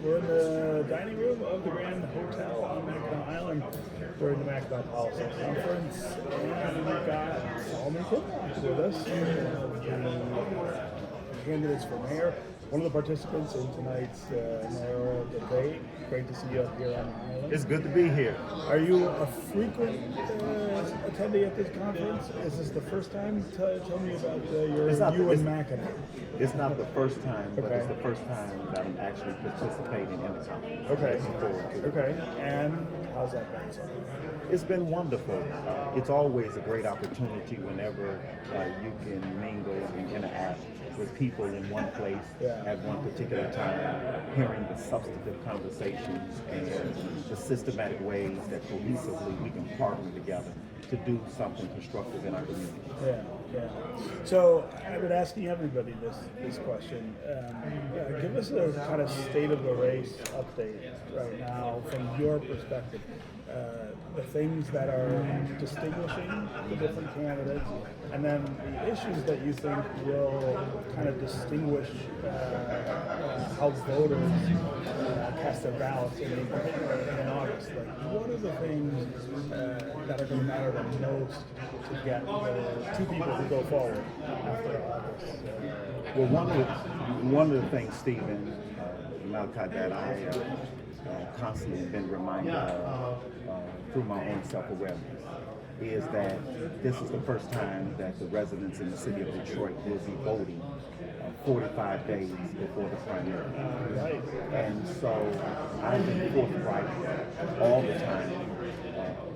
We're in the dining room of the Grand Hotel on Mackinac Island during the Mackinac Policy Conference, and we've got Kinloch with us, the candidates for mayor, one of the participants in tonight's mayoral debate. Great to see you up here on the island. It's good to be here. Are you a frequent attendee at this conference? Is this the first time? Tell me about you and Mackinac. It's not the first time, but Okay. it's the first time that I'm actually participating in the conference. Okay. Looking forward to it. Okay. And how's that been so far? It's been wonderful. It's always a great opportunity whenever you can mingle and interact with people in one place at one particular time, hearing the substantive conversations and the systematic ways that cohesively we can partner together to do something constructive in our community. Yeah. So I've been asking everybody this question. Give us a kind of state of the race update right now from your perspective. The things that are distinguishing the different candidates, and then the issues that you think will kind of distinguish how voters cast their ballots in August. Like, what are the things that are going to matter the most to get the two people who go forward after August? Well, one of the things, Stephen, Malachi, that I constantly been reminded of through my own self-awareness is that this is the first time that the residents in the city of Detroit will be voting 45 days before the primary. Right. And so I've been forthright all the time,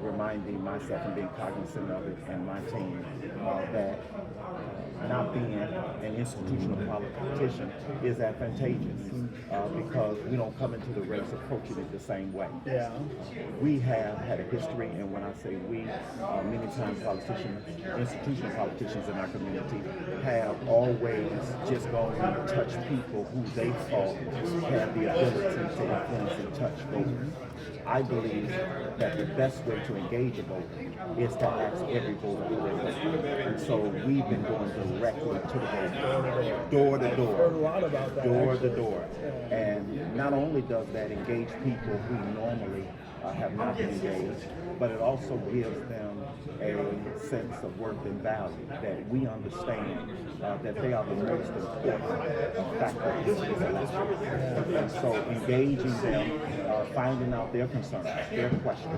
reminding myself and being cognizant of it and my team that not being an institutional politician is advantageous because we don't come into the race approaching it the same way. Yeah. We have had a history, and when I say we, many times politicians, institutional politicians in our community have always just gone and touched people who they thought had the ability to influence and touch voters. I believe that the best way to engage a voter is to ask every voter who they vote. And so we've been going directly to the voter, door to door, Heard a lot about that, door actually. to door. And not only does that engage people who normally have not been engaged, but it also gives them a sense of worth and value, that we understand that they are the most important factor in this election. And so engaging them, finding out their concerns, their questions,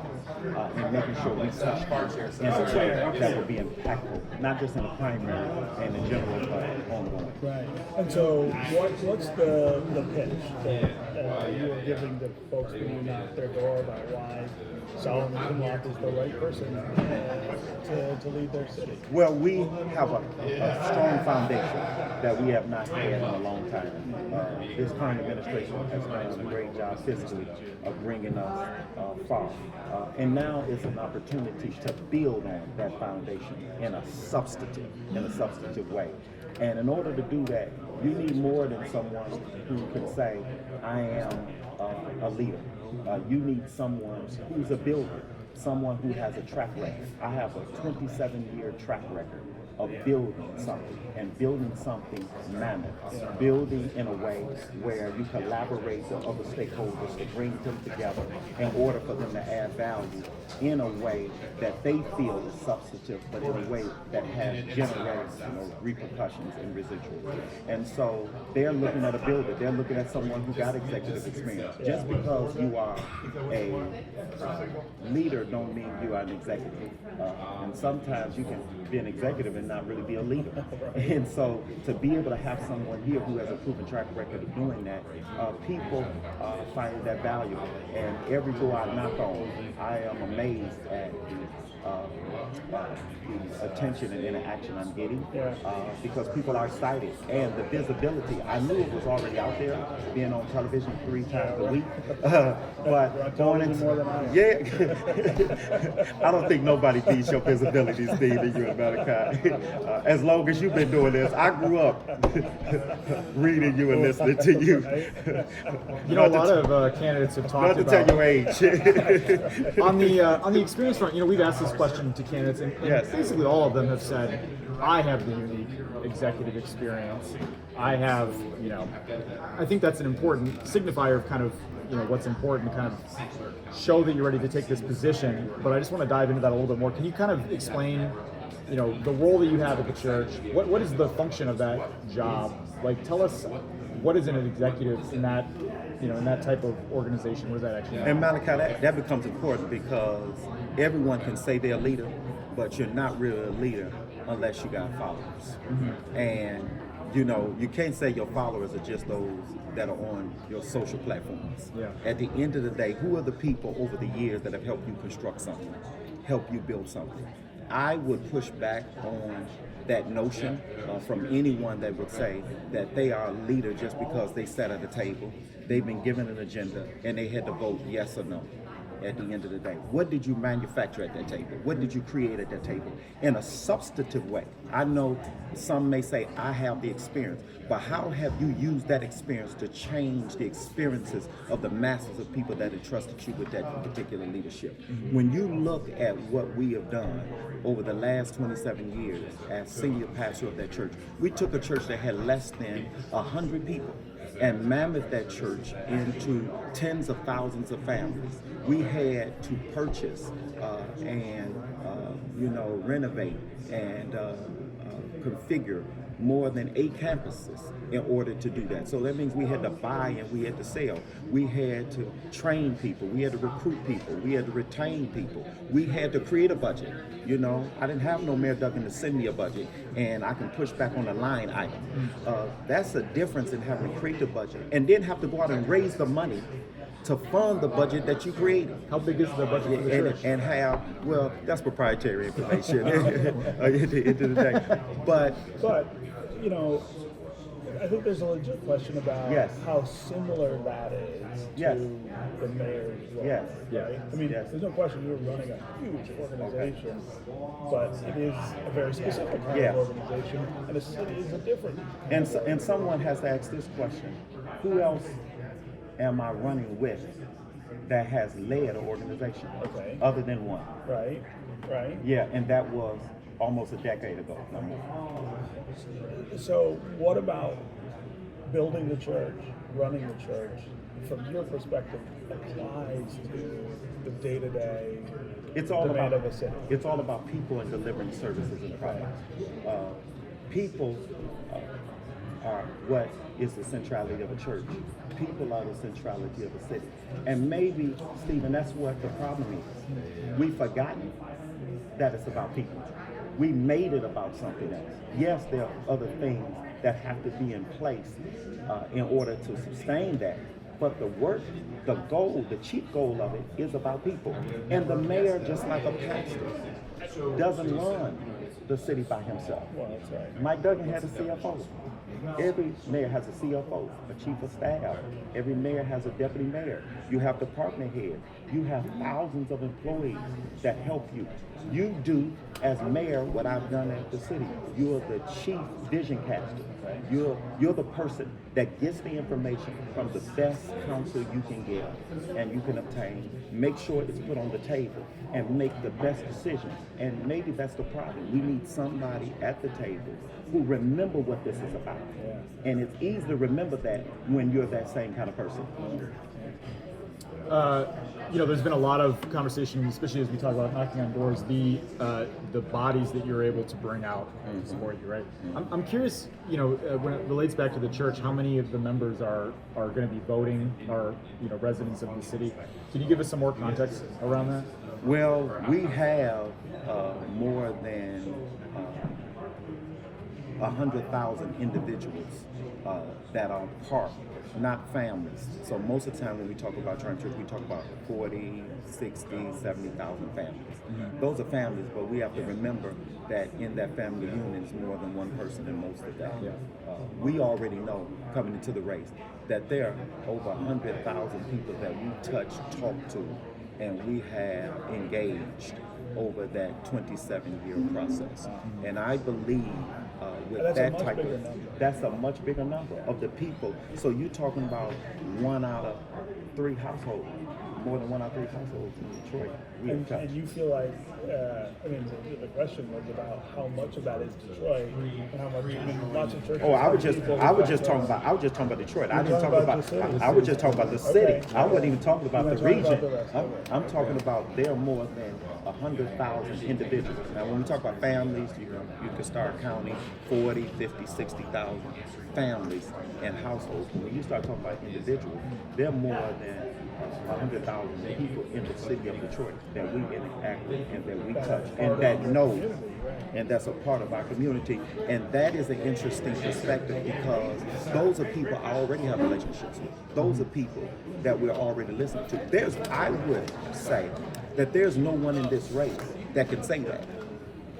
and making sure we touch them in a way that will be impactful, not just in the primary and in general, but ongoing. Right. And so what's the pitch that you are giving to folks when you knock their door about why Solomon Kinloch is the right person to lead their city? Well, we have a strong foundation that we have not had in a long time. This current administration has done a great job fiscally of bringing us far. And now is an opportunity to build on that foundation in a substantive way. And in order to do that, you need more than someone who can say, I am a leader. You need someone who's a builder, someone who has a track record. I have a 27-year track record of building something, and building something mammoth, building in a way where you collaborate with other stakeholders to bring them together in order for them to add value in a way that they feel is substantive, but in a way that has generated repercussions and residuals. And so they're looking at a builder, they're looking at someone who got executive experience. Just because you are a leader don't mean you are an executive. And sometimes you can be an executive and not really be a leader. And so to be able to have someone here who has a proven track record of doing that, people find that valuable. And every door I knock on, I am amazed at the attention and interaction I'm getting because people are excited. And the visibility, I knew it was already out there, being on television 3 times a week. But going into more than I am. I don't think nobody beats your visibility, Steve, and you and Malachi. as long as you've been doing this. I grew up reading you and listening to you. You know, a lot of candidates have talked Not to about tell your age. on the experience front. You know, we've asked this question to candidates, and Yes. basically all of them have said, "I have the unique executive experience. I have, you know, I think that's an important signifier of kind of, you know, what's important to kind of show that you're ready to take this position." But I just want to dive into that a little bit more. Can you kind of explain, you know, the role that you have at the church? What is the function of that job? Like, tell us, what is an executive in that, you know, in that type of organization? What does that actually mean? And Malachi, that becomes important because everyone can say they're a leader, but you're not really a leader unless you got followers. And you know, you can't say your followers are just those that are on your social platforms. Yeah. At the end of the day, who are the people over the years that have helped you construct something, help you build something? I would push back on that notion from anyone that would say that they are a leader just because they sat at a table, they've been given an agenda, and they had to vote yes or no. At the end of the day, what did you manufacture at that table? What did you create at that table in a substantive way? I know some may say, I have the experience, but how have you used that experience to change the experiences of the masses of people that entrusted you with that particular leadership? When you look at what we have done over the last 27 years as senior pastor of that church, we took a church that had less than 100 people and mammoth that church into tens of thousands of families. We had to purchase and renovate and configure more than 8 campuses in order to do that. So that means we had to buy and we had to sell. We had to train people. We had to recruit people. We had to retain people. We had to create a budget. You know, I didn't have no Mayor Duggan to send me a budget and I can push back on a line item. That's a difference in having to create a budget and then have to go out and raise the money to fund the budget that you created. How big is the budget for the church? And how, well, that's proprietary information at the end of the day. But you know, I think there's a legit question about Yes. how similar that is Yes. to the mayor's role. Yes. Right? I mean, Yes. there's no question you're running a huge organization, but it is a very specific kind Yeah. of organization, and a city is a different. and someone has to ask this question: who else am I running with that has led an organization? Okay. Other than one. Right. Right. Yeah, and that was almost a decade ago. No more. So, what about building the church, running the church, from your perspective, applies to the day-to-day It's all demand about of a city? It's all about people and delivering services and products. People are what is the centrality of a church. People are the centrality of a city. And maybe, Stephen, that's what the problem is. We've forgotten that it's about people. We made it about something else. Yes, there are other things that have to be in place in order to sustain that. But the work, the goal, the chief goal of it is about people. And the mayor, just like a pastor, doesn't run the city by himself. Well, that's right. Mike Duggan had a CFO. Every mayor has a CFO, a chief of staff. Every mayor has a deputy mayor. You have department head. You have thousands of employees that help you. You do, as mayor, what I've done at the city. You're the chief vision caster. You're the person that gets the information from the best counsel you can get and you can obtain. Make sure it's put on the table and make the best decisions. And maybe that's the problem. We need somebody at the table who remember what this is about. And it's easy to remember that when you're that same kind of person. You know, there's been a lot of conversation, especially as we talk about knocking on doors, the bodies that you're able to bring out and support you, right? I'm curious, you know, when it relates back to the church, how many of the members are going to be voting, are, you know, residents of the city? Can you give us some more context around that? Well, we have more than 100,000 individuals that are part, not families. So most of the time when we talk about Trinity Church, we talk about 40, 60, 70,000 families. Those are families, but we have to remember that in that family unit is more than one person in most of that. We already know, coming into the race, that there are over 100,000 people that we touch, talk to, and we have engaged over that 27-year process. And I believe with That's a that much type bigger of, number. that's a much bigger number of the people. So you're talking about 1 out of 3 households, more than 1 out of 3 households in Detroit. We have touched. And you feel like, I mean, the question was about how much of that is Detroit and how much, I mean, lots of churches. Oh, I was just people- talking about Detroit. I You're didn't talk talking about. about the city. I was just talking about the city. Okay. I wasn't even talking about You're the not talking region. about the rest of it. I'm talking about there are more than 100,000 individuals. Now, when we talk about families, you can start counting 40, 50, 60,000 families and households. But when you start talking about individuals, there are more than 100,000 people in the city of Detroit that we interact with and that we touch and that know, and that's a part of our community. And that is an interesting perspective because those are people I already have relationships with. Those are people that we're already listening to. I would say that there's no one in this race that can say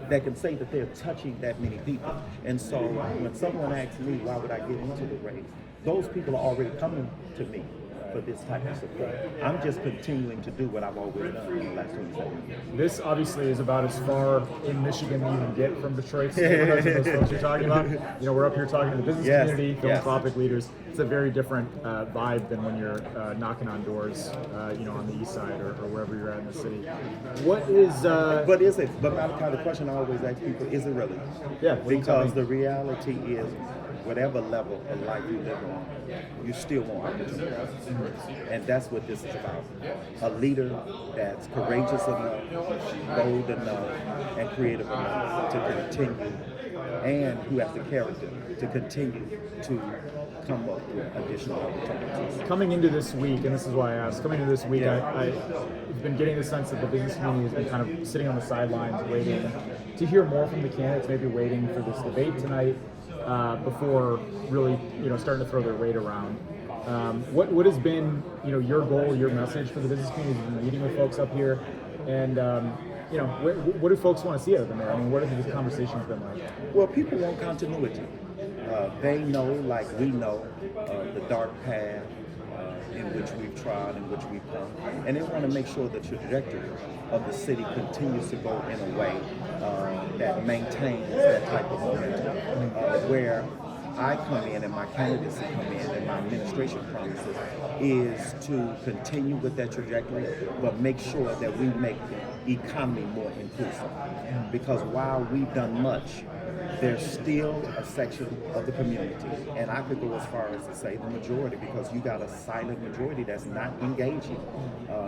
that can say that they're touching that many people. And so when someone asks me, why would I get into the race? Those people are already coming to me for this type of support. I'm just continuing to do what I've always done in the last 27 years. This obviously is about as far in Michigan as you can get from Detroit. So those folks you're talking about. We're up here talking to the business community, philanthropic leaders. It's a very different vibe than when you're knocking on doors, on the east side or wherever you're at in the city. What is? But is it? But Malachi, the question I always ask people: is it really? Yeah. Because the reality is, whatever level of life you live on, you still want opportunity. And that's what this is about. A leader that's courageous enough, bold enough, and creative enough to continue, and who has the character to continue to come up with additional opportunities. Coming into this week, and this is why I asked, coming into this week, I've been getting the sense that the business community has been kind of sitting on the sidelines waiting to hear more from the candidates, maybe waiting for this debate tonight. Before really, starting to throw their weight around. What has been, your goal, your message for the business community? You've been meeting with folks up here, and what do folks want to see out of them there? I mean, what have these conversations been like? Well, people want continuity. They know, like we know, the dark path in which we've trod, in which we've come, and they want to make sure that the trajectory of the city continues to go in a way that maintains that type of momentum, where I come in and my candidacy come in and my administration promises is to continue with that trajectory, but make sure that we make the economy more inclusive. Because while we've done much, there's still a section of the community, and I could go as far as to say the majority, because you got a silent majority that's not engaging.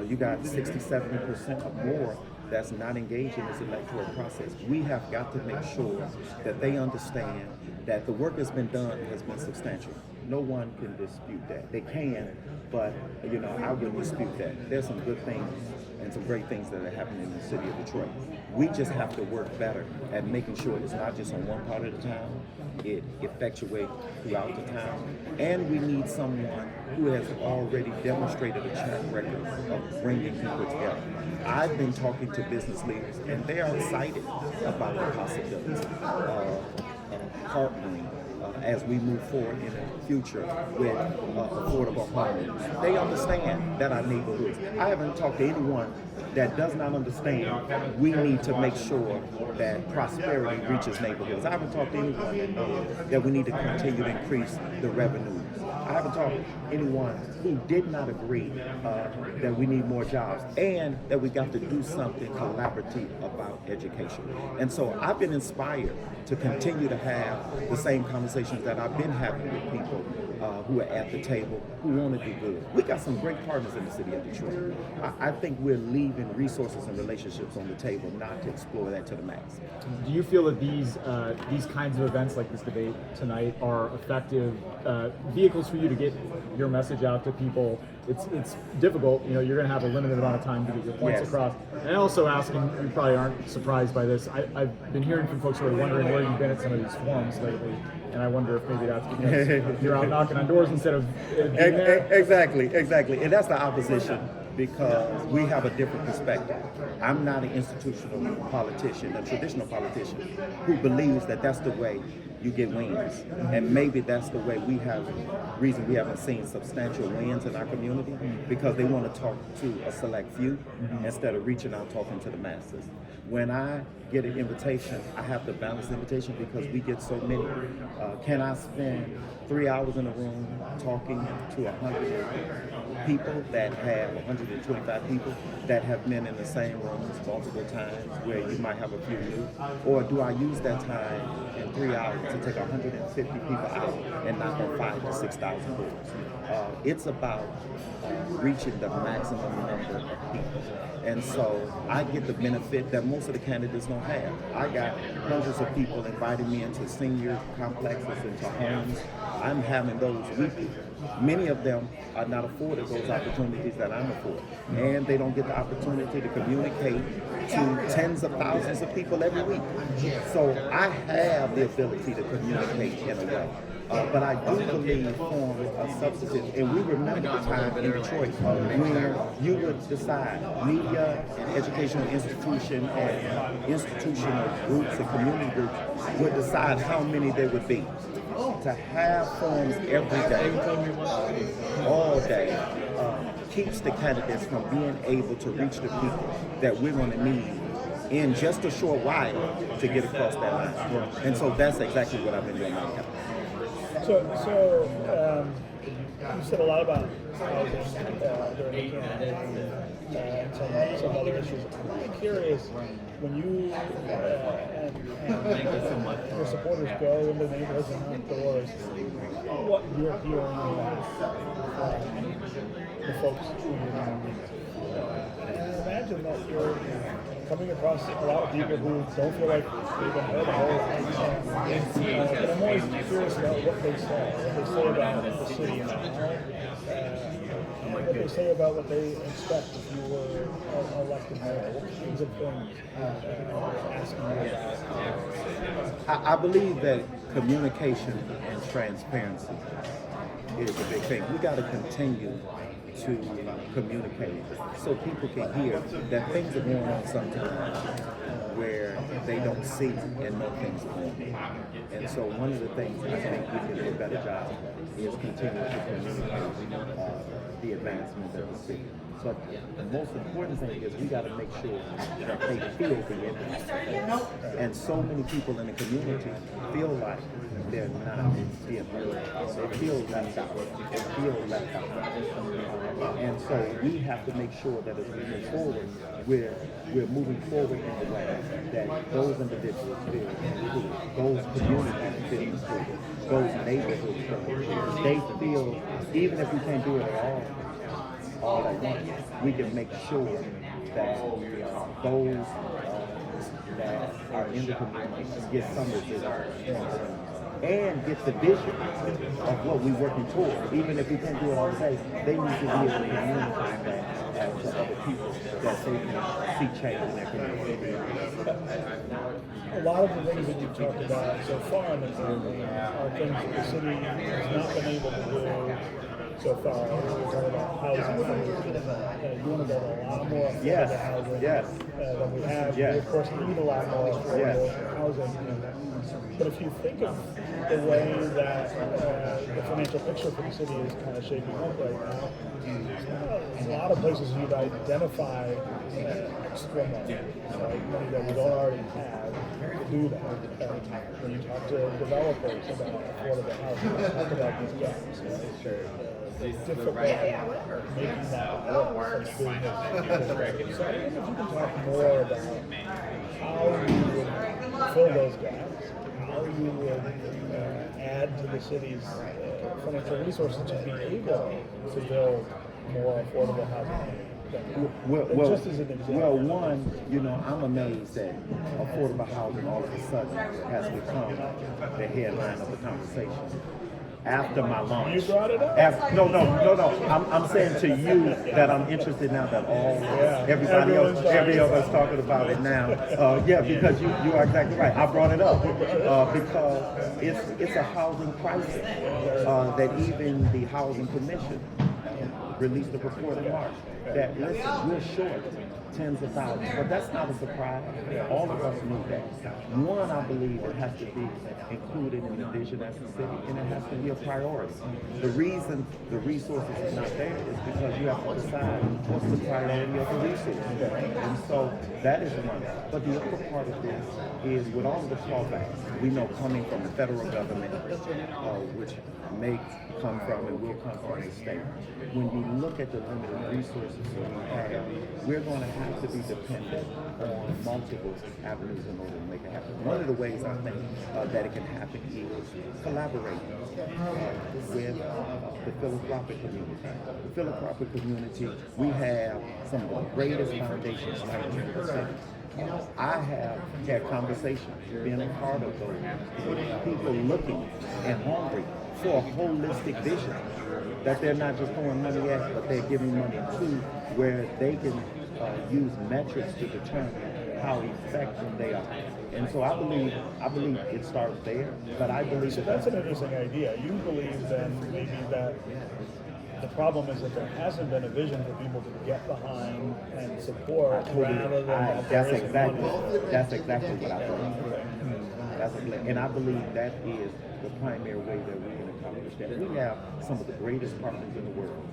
You got 60-70% or more that's not engaged in this electoral process. We have got to make sure that they understand that the work that's been done has been substantial. No one can dispute that. They can, but I wouldn't dispute that. There's some good things and some great things that are happening in the city of Detroit. We just have to work better at making sure it's not just on one part of the town, it effectuates throughout the town. And we need someone who has already demonstrated a track record of bringing people together. I've been talking to business leaders, and they are excited about the possibility of partnering as we move forward in the future with affordable homes. They understand that our neighborhoods. I haven't talked to anyone that does not understand we need to make sure that prosperity reaches neighborhoods. I haven't talked to anyone that knows that we need to continue to increase the revenues. I haven't talked to anyone who did not agree that we need more jobs and that we got to do something collaborative about education. And so I've been inspired to continue to have the same conversations that I've been having with people who are at the table, who want to do good. We got some great partners in the city of Detroit. I think we're leaving resources and relationships on the table not to explore that to the max. Do you feel that these kinds of events like this debate tonight are effective vehicles for you to get your message out to people? It's difficult. You're going to have a limited amount of time to get your points across. And also asking, you probably aren't surprised by this, I've been hearing from folks who are wondering where you've been at some of these forums lately. And I wonder if maybe that's because you're out knocking on doors instead of being there. Exactly. And that's the opposition, because we have a different perspective. I'm not an institutional politician, a traditional politician, who believes that that's the way you get wins. And maybe that's the way we haven't seen substantial wins in our community, because they want to talk to a select few instead of reaching out talking to the masses. when I get an invitation, I have to balance the invitation because we get so many. Can I spend 3 hours in a room talking to 100 people that have 125 people that have been in the same rooms multiple times where you might have a few new? Or do I use that time in 3 hours to take 150 people out and knock on 5,000 to 6,000 doors? It's about reaching the maximum number of people. And so I get the benefit that most of the candidates don't have. I got hundreds of people inviting me into senior complexes, into homes. I'm having those weekly. Many of them are not afforded those opportunities that I'm afforded. And they don't get the opportunity to communicate to tens of thousands of people every week. So I have the ability to communicate in a way. But I do believe forms are substantive. And we remember the time in Detroit when you would decide, media and educational institution and institutional groups and community groups would decide how many there would be. To have forums every day, all day, keeps the candidates from being able to reach the people that we're going to need in just a short while to get across that line. And so that's exactly what I've been doing now. So you said a lot about housing during the campaign and some other issues. I'm really curious, when you and your supporters go into neighborhoods and knock doors, what you're hearing from the folks who you're going to meet. And I imagine that you're coming across a lot of people who don't feel like they've been heard a whole lot. But I'm always curious about what they say about the city now, what they say about what they expect if you were elected mayor. What kinds of things asking you about? I believe that communication and transparency is a big thing. We got to continue to communicate so people can hear that things are going on sometimes where they don't see and know things are going on. And so one of the things I think we can do a better job is continue to communicate the advancement of the city. So the most important thing is we got to make sure that they feel the impact. And so many people in the community feel like they're not being heard. They feel left out. They feel left out. And so we have to make sure that as we move forward, we're moving forward in a way that those individuals feel included, those communities feel included, those neighborhoods feel included. They feel, even if we can't do it all at once, we can make sure that those that are in the community get some of this and get the vision of what we're working toward. Even if we can't do it all day, they need to be able to communicate that to other people that they can see change in their community. A lot of the things that you've talked about so far in the campaign are things that the city has not been able to do so far. We're talking about housing. You want to build a lot more affordable housing than we have. We, of course, need a lot more affordable housing. But if you think of the way that the financial picture for the city is kind of shaping up right now, there's a lot of places you'd identify extra money, money that we don't already have to do that. When you talk to developers about affordable housing, talk about these gaps. It's difficult making that work for business. So I wonder if you can talk more about how you would fill those gaps, how you would add to the city's financial resources to be able to build more affordable housing. Just as an example. Well, one, I'm amazed that affordable housing all of a sudden has become the headline of the conversation. After my launch. You brought it up? No. I'm saying to you that I'm interested now that everybody else talking about it now. Because you are exactly right. I brought it up because it's a housing crisis that even the Housing Commission released a report in March that, listen, we're short tens of thousands, but that's not a surprise. All of us knew that. One, I believe it has to be included in the vision as a city, and it has to be a priority. The reason the resources are not there is because you have to decide what's the priority of the resources. And so that is one. But the other part of this is with all of the clawbacks, we know coming from the federal government, which may come from and will come from the state. When you look at the limited resources that we have, we're going to have to be dependent on multiple avenues in order to make it happen. One of the ways I think that it can happen is collaborating with the philanthropic community. The philanthropic community, we have some of the greatest foundations right here in the city. I have had conversations, being a part of those, with people looking and hungry for a holistic vision that they're not just throwing money at, but they're giving money to, where they can use metrics to determine how effective they are. And so I believe it starts there, but I believe So that's an interesting idea. You believe then maybe that the problem is that there hasn't been a vision for people to get behind and support rather than that there that's isn't exactly money. that's exactly what I believe. And I believe that is the primary way that we can accomplish that. We have some of the greatest partners in the world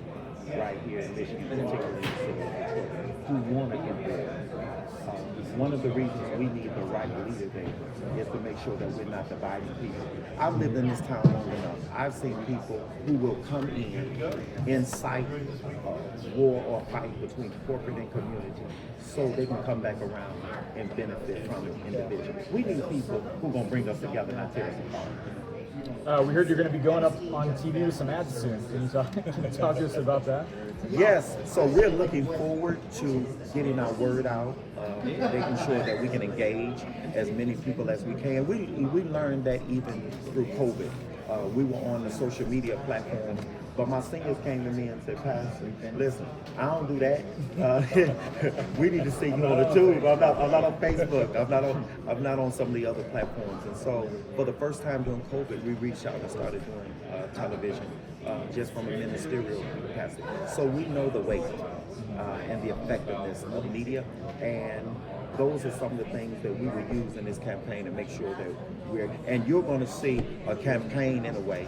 right here in Michigan, particularly in the city of Detroit, who want to get there. One of the reasons we need the right leader there is to make sure that we're not dividing people. I've lived in this town long enough. I've seen people who will come in sight of war or fight between corporate and community so they can come back around and benefit from it individually. We need people who are going to bring us together, not tear us apart. We heard you're going to be going up on TV with some ads soon. Can you talk to us about that? Yes, so we're looking forward to getting our word out, making sure that we can engage as many people as we can. We learned that even through COVID. We were on the social media platform, but my singers came to me and said, Pastor, listen, I don't do that. We need to see you on the tube. I'm not on Facebook. I'm not on some of the other platforms. And so for the first time during COVID, we reached out and started doing television just from a ministerial capacity. So we know the weight and the effectiveness of media, and those are some of the things that we will use in this campaign to make sure that and you're going to see a campaign in a way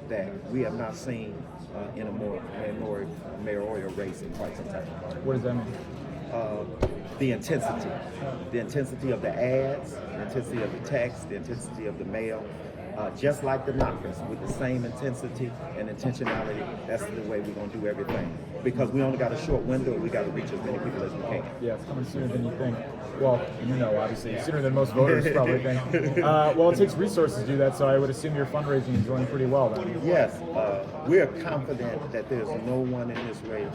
that we have not seen in a more mayoral race in quite some time. What does that mean? The intensity of the ads, the intensity of the text, the intensity of the mail. Just like the knockers, with the same intensity and intentionality, that's the way we're going to do everything. Because we only got a short window, and we got to reach as many people as we can. Yeah, it's coming sooner than you think. Well, obviously, sooner than most voters probably think. Well, it takes resources to do that, so I would assume your fundraising is going pretty well then. Yes, we are confident that there's no one in this race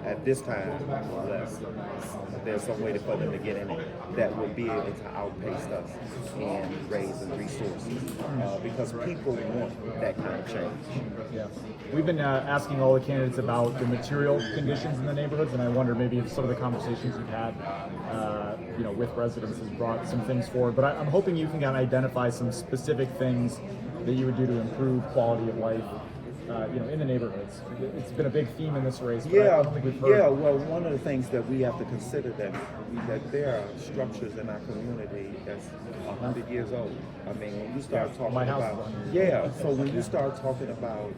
at this time, unless there's some way for them to get in it, that will be able to outpace us in raising resources, because people want that kind of change. Yeah. We've been asking all the candidates about the material conditions in the neighborhoods, and I wonder maybe if some of the conversations you've had with residents has brought some things forward. But I'm hoping you can kind of identify some specific things that you would do to improve quality of life in the neighborhoods. It's been a big theme in this race. But I don't think we've heard. Yeah. Well, one of the things that we have to consider that there are structures in our community that's 100 years old. I mean, when you start talking so when you start talking about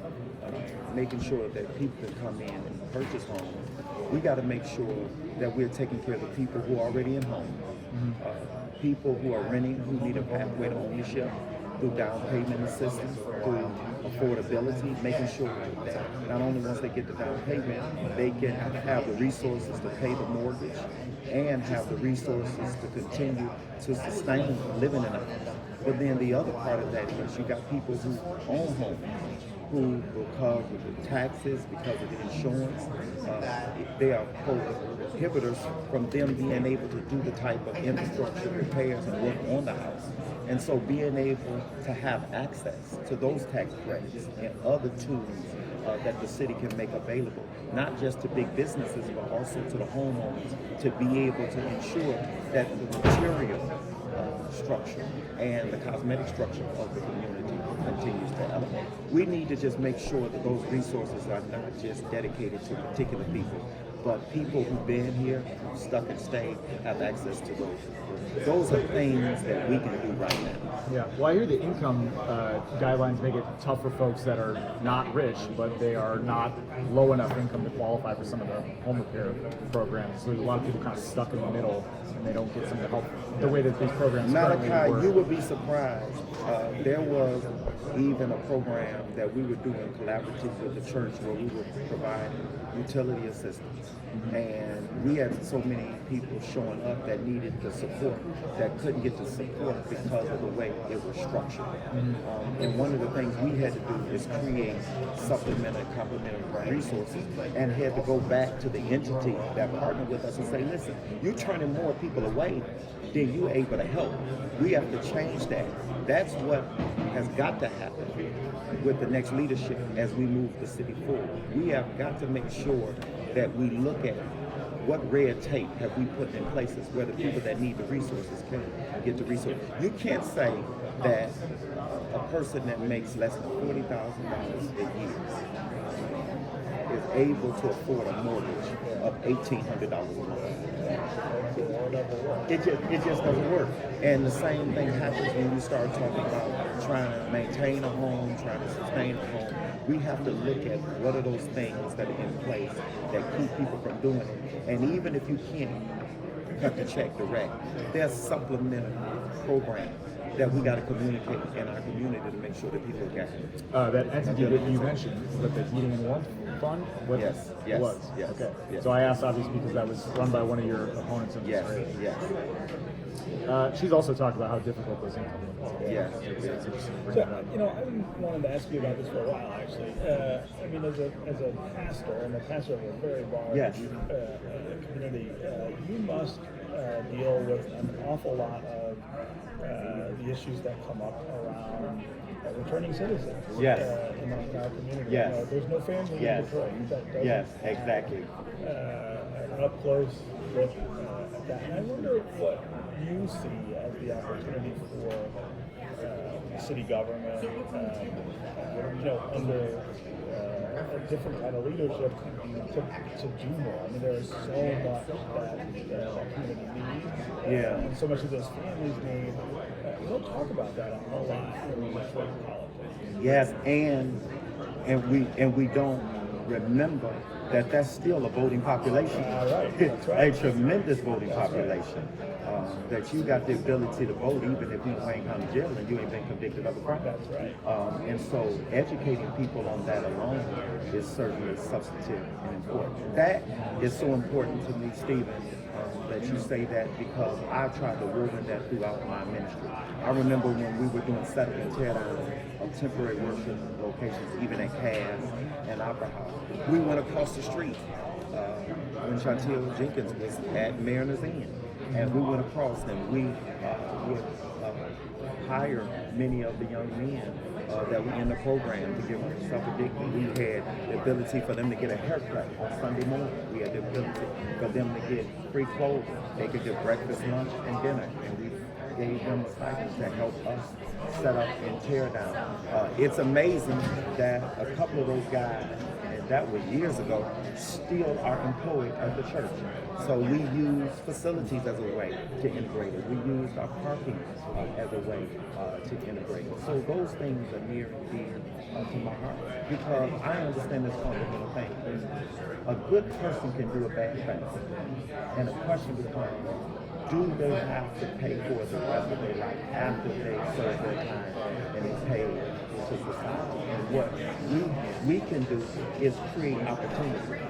making sure that people can come in and purchase homes, we got to make sure that we're taking care of the people who are already in homes, people who are renting, who need a pathway to ownership, through down payment assistance, through affordability, making sure that not only once they get the down payment, they can have the resources to pay the mortgage and have the resources to continue to sustain living in a house. But then the other part of that is you got people who own homes, who, because of the taxes, because of the insurance, they are prohibitors from them being able to do the type of infrastructure repairs and work on the house. And so being able to have access to those tax credits and other tools that the city can make available, not just to big businesses, but also to the homeowners, to be able to ensure that the material structure and the cosmetic structure of the community continues to elevate. We need to just make sure that those resources are not just dedicated to particular people, but people who've been here, who've stuck and stayed, have access to those. Those are things that we can do right now. Yeah, well, I hear the income guidelines make it tough for folks that are not rich, but they are not low enough income to qualify for some of the home repair programs. So there's a lot of people kind of stuck in the middle, and they don't get some of the help the way that these programs currently Malachi, work. you would be surprised. There was even a program that we were doing collaborative with the church where we were providing utility assistance. And we had so many people showing up that needed the support that couldn't get the support because of the way it was structured. And one of the things we had to do is create supplemental and complementary resources and had to go back to the entity that partnered with us and say, listen, you're turning more people away than you're able to help. We have to change that. That's what has got to happen with the next leadership as we move the city forward. We have got to make sure that we look at what red tape have we put in places where the people that need the resources can get the resources. You can't say that a person that makes less than $40,000 a year is able to afford a mortgage of $1,800 a month. It just doesn't work. And the same thing happens when you start talking about trying to maintain a home, trying to sustain a home. We have to look at what are those things that are in place that keep people from doing it. And even if you can't cut the check direct, there's supplementary programs that we got to communicate in our community to make sure that people get it. That entity that you mentioned, but the heating and warmth fund? What Yes, it yes, was? yes, Okay. yes. So I asked obviously because that was run by one of your opponents in this Yes, race. yes, She's also talked about how difficult those income limits are. yes. So, I've been wanting to ask you about this for a while, actually. I mean, as a pastor, and a pastor of a very large Yes. community, you must deal with an awful lot of the issues that come up around returning citizens Yes. in our community. Yes. There's no family Yes. in Detroit that doesn't Yes, have, exactly. an up-close look at that. And I wonder what you see as the opportunity for city government, under a different kind of leadership to do more. I mean, there is so much that community needs, and so much of those families need. We don't talk about that a whole lot in Detroit politics. Yes, and we don't remember that that's still a voting population. Right, that's right. A tremendous voting population. That you got the ability to vote even if you ain't gone to jail and you ain't been convicted of a crime. That's right. And so educating people on that alone is certainly substantive and important. That is so important to me, Stephen, that you say that because I tried to woven that throughout my ministry. I remember when we were doing setup and tear down of temporary worship locations, even at Cass and Opera House. We went across the street when Chantel Jenkins was at Mariners Inn. And we went across and we would hire many of the young men that were in the program to give them self-addicted. We had the ability for them to get a haircut on Sunday morning. We had the ability for them to get free clothing. They could get breakfast, lunch, and dinner. And we gave them stipends to help us set up and tear down. It's amazing that a couple of those guys, and that was years ago, still are employed at the church. So we use facilities as a way to integrate it. We use our parking as a way to integrate it. So those things are near and dear to my heart because I understand this fundamental thing. A good person can do a bad thing. And the question becomes, do they have to pay for it the rest of their life after they serve their time and they pay to society? And what we can do is create opportunity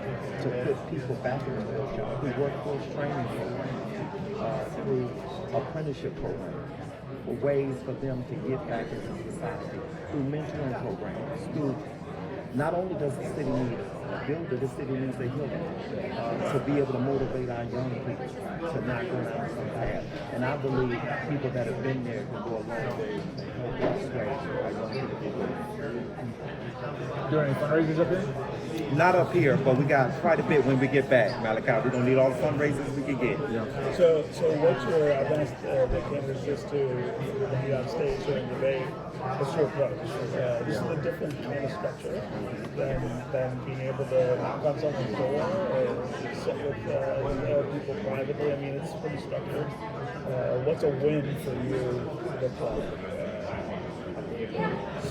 to put people back in the job through workforce training programs, through apprenticeship programs, for ways for them to get back into society, through mentoring programs, through not only does the city need a builder, the city needs a healer to be able to motivate our young people to not go down some path. And I believe people that have been there can go a long way and help us sway our young people. Doing any fundraisers up here? Not up here, but we got quite a bit when we get back, Malachi. We're gonna need all the fundraisers we can get. So what's your, I've asked the candidates this to be on stage during the debate, what's your approach? This is a different kind of structure than being able to knock on someone's door or sit with people privately. I mean, it's pretty structured. What's a win for you look like?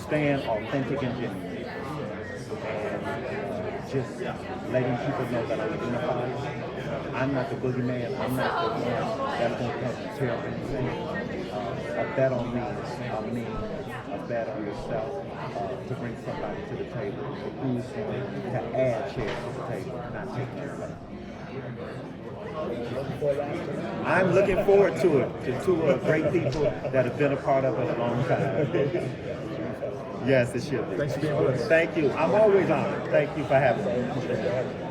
Staying authentic and genuine. And just letting people know that I'm unified. I'm not the boogeyman. I'm not the one that's going to come and tell anything. A bet on me, a bet on yourself to bring somebody to the table who's going to add chairs to the table, not take them away. I'm looking forward to it. To two great people that have been a part of it a long time. Yes, it should be. Thanks for being with us. Thank you. I'm always honored. Thank you for having me.